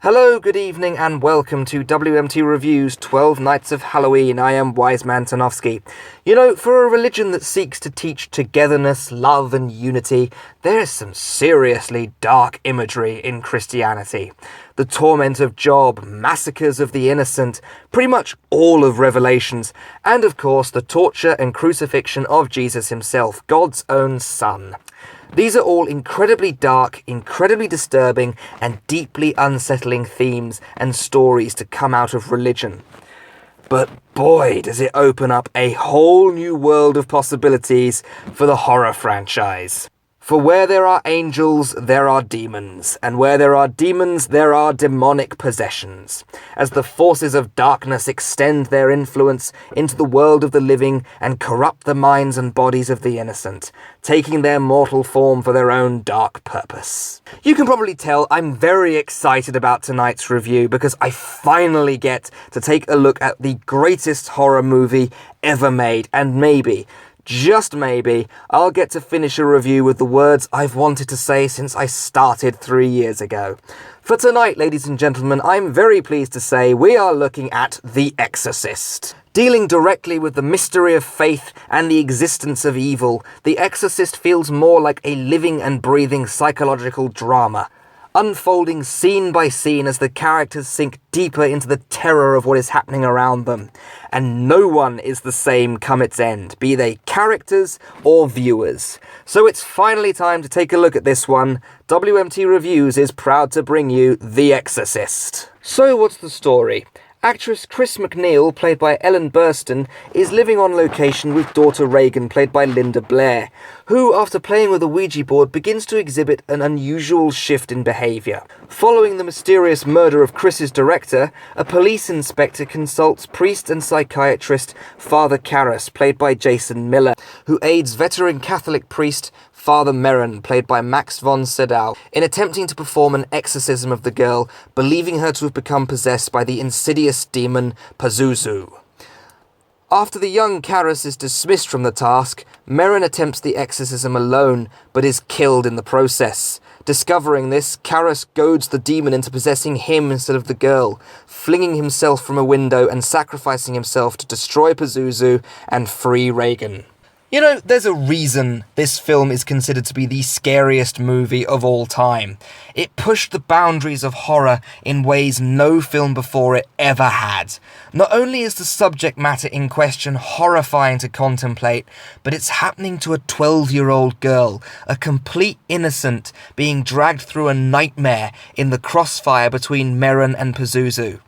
Hello, good evening, and welcome to WMT Reviews 12 Nights of Halloween. I am Wiseman Tanofsky. You know, for a religion that seeks to teach togetherness, love, and unity, there is some seriously dark imagery in Christianity. The torment of Job, massacres of the innocent, pretty much all of Revelations, and of course the torture and crucifixion of Jesus himself, God's own Son. These are all incredibly dark, incredibly disturbing, and deeply unsettling themes and stories to come out of religion. But boy, does it open up a whole new world of possibilities for the horror franchise. For where there are angels, there are demons, and where there are demons, there are demonic possessions, as the forces of darkness extend their influence into the world of the living and corrupt the minds and bodies of the innocent, taking their mortal form for their own dark purpose. You can probably tell I'm very excited about tonight's review because I finally get to take a look at the greatest horror movie ever made, and maybe, just maybe, I'll get to finish a review with the words I've wanted to say since I started 3 years ago. For tonight, ladies and gentlemen, I'm very pleased to say we are looking at The Exorcist. Dealing directly with the mystery of faith and the existence of evil, The Exorcist feels more like a living and breathing psychological drama, unfolding scene by scene as the characters sink deeper into the terror of what is happening around them. And no one is the same come its end, be they characters or viewers. So it's finally time to take a look at this one. WMT Reviews is proud to bring you The Exorcist. So what's the story? Actress Chris McNeil, played by Ellen Burstyn, is living on location with daughter Regan, played by Linda Blair, who, after playing with a Ouija board, begins to exhibit an unusual shift in behaviour. Following the mysterious murder of Chris's director, a police inspector consults priest and psychiatrist Father Karras, played by Jason Miller, who aids veteran Catholic priest Father Merrin, played by Max von Sydow, in attempting to perform an exorcism of the girl, believing her to have become possessed by the insidious demon Pazuzu. After the young Karras is dismissed from the task, Merrin attempts the exorcism alone, but is killed in the process. Discovering this, Karras goads the demon into possessing him instead of the girl, flinging himself from a window and sacrificing himself to destroy Pazuzu and free Regan. You know, there's a reason this film is considered to be the scariest movie of all time. It pushed the boundaries of horror in ways no film before it ever had. Not only is the subject matter in question horrifying to contemplate, but it's happening to a 12-year-old girl, a complete innocent, being dragged through a nightmare in the crossfire between Merrin and Pazuzu.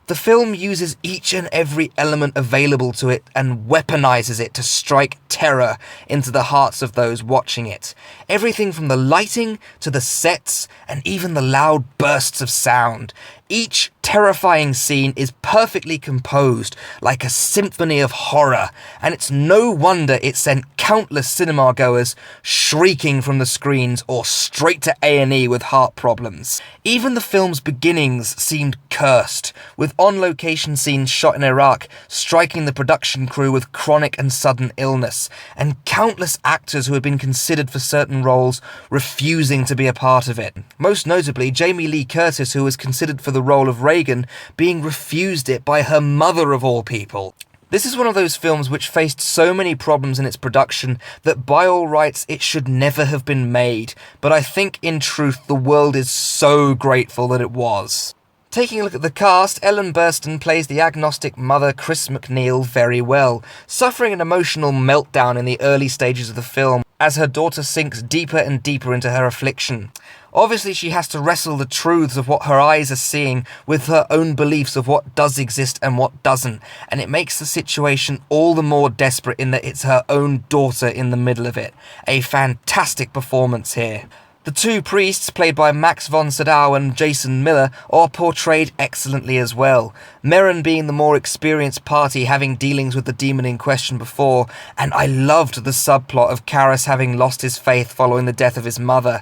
The film uses each and every element available to it and weaponizes it to strike terror into the hearts of those watching it. Everything from the lighting to the sets and even the loud bursts of sound. Each terrifying scene is perfectly composed, like a symphony of horror, and it's no wonder it sent countless cinema goers shrieking from the screens or straight to A&E with heart problems. Even the film's beginnings seemed cursed, with on-location scenes shot in Iraq striking the production crew with chronic and sudden illness, and countless actors who had been considered for certain roles refusing to be a part of it. Most notably, Jamie Lee Curtis, who was considered for the role of Regan, being refused it by her mother of all people. This is one of those films which faced so many problems in its production that by all rights it should never have been made, but I think in truth the world is so grateful that it was. Taking a look at the cast, Ellen Burstyn plays the agnostic mother Chris McNeil very well, suffering an emotional meltdown in the early stages of the film as her daughter sinks deeper and deeper into her affliction. Obviously, she has to wrestle the truths of what her eyes are seeing with her own beliefs of what does exist and what doesn't, and it makes the situation all the more desperate in that it's her own daughter in the middle of it. A fantastic performance here. The two priests, played by Max von Sydow and Jason Miller, are portrayed excellently as well. Merrin being the more experienced party, having dealings with the demon in question before, and I loved the subplot of Karras having lost his faith following the death of his mother.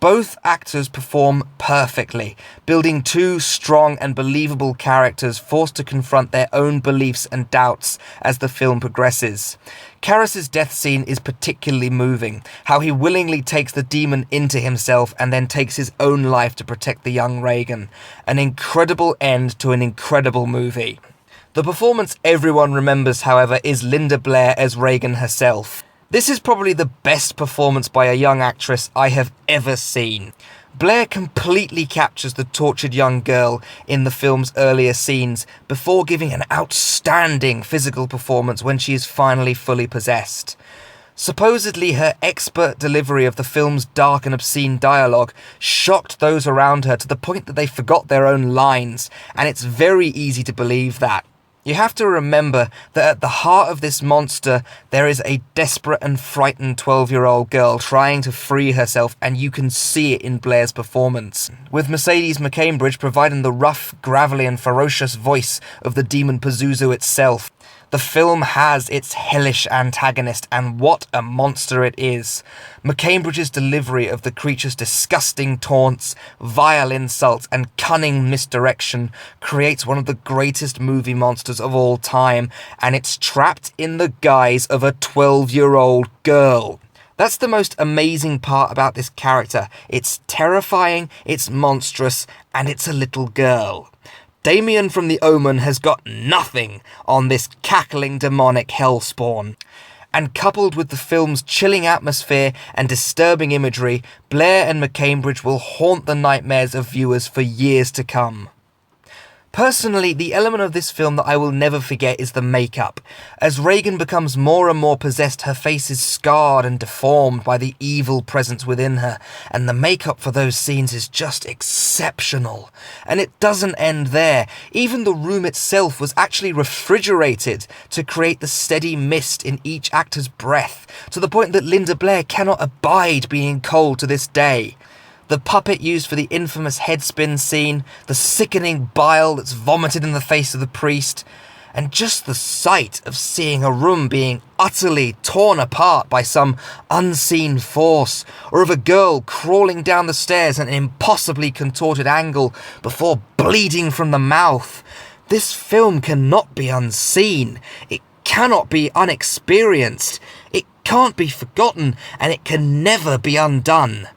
Both actors perform perfectly, building two strong and believable characters forced to confront their own beliefs and doubts as the film progresses. Karras's death scene is particularly moving, how he willingly takes the demon into himself and then takes his own life to protect the young Regan. An incredible end to an incredible movie. The performance everyone remembers, however, is Linda Blair as Regan herself. This is probably the best performance by a young actress I have ever seen. Blair completely captures the tortured young girl in the film's earlier scenes before giving an outstanding physical performance when she is finally fully possessed. Supposedly, her expert delivery of the film's dark and obscene dialogue shocked those around her to the point that they forgot their own lines, and it's very easy to believe that. You have to remember that at the heart of this monster, there is a desperate and frightened 12-year-old girl trying to free herself, and you can see it in Blair's performance. With Mercedes McCambridge providing the rough, gravelly and ferocious voice of the demon Pazuzu itself. The film has its hellish antagonist, and what a monster it is. McCambridge's delivery of the creature's disgusting taunts, vile insults, and cunning misdirection creates one of the greatest movie monsters of all time, and it's trapped in the guise of a 12-year-old girl. That's the most amazing part about this character. It's terrifying, it's monstrous, and it's a little girl. Damien from The Omen has got nothing on this cackling demonic hellspawn. And coupled with the film's chilling atmosphere and disturbing imagery, Blair and McCambridge will haunt the nightmares of viewers for years to come. Personally, the element of this film that I will never forget is the makeup. As Regan becomes more and more possessed, her face is scarred and deformed by the evil presence within her, and the makeup for those scenes is just exceptional. And it doesn't end there. Even the room itself was actually refrigerated to create the steady mist in each actor's breath, to the point that Linda Blair cannot abide being cold to this day. The puppet used for the infamous headspin scene, the sickening bile that's vomited in the face of the priest, and just the sight of seeing a room being utterly torn apart by some unseen force, or of a girl crawling down the stairs at an impossibly contorted angle before bleeding from the mouth. This film cannot be unseen. It cannot be unexperienced. It can't be forgotten, and it can never be undone.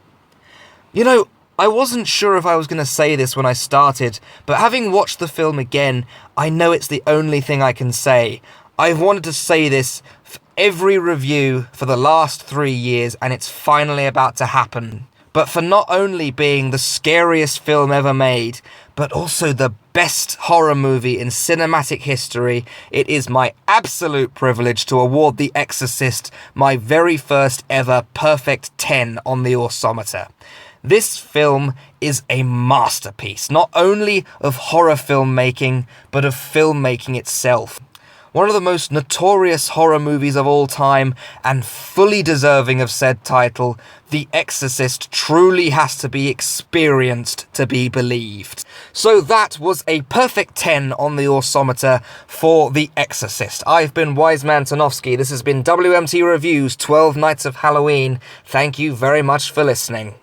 You know, I wasn't sure if I was going to say this when I started, but having watched the film again, I know it's the only thing I can say. I've wanted to say this for every review for the last 3 years, and it's finally about to happen. But for not only being the scariest film ever made, but also the best horror movie in cinematic history, it is my absolute privilege to award The Exorcist my very first ever perfect 10 on the Orsometer. This film is a masterpiece, not only of horror filmmaking, but of filmmaking itself. One of the most notorious horror movies of all time, and fully deserving of said title, The Exorcist truly has to be experienced to be believed. So that was a perfect 10 on the Orsometer for The Exorcist. I've been Wiseman Tanofsky. This has been WMT Reviews 12 Nights of Halloween. Thank you very much for listening.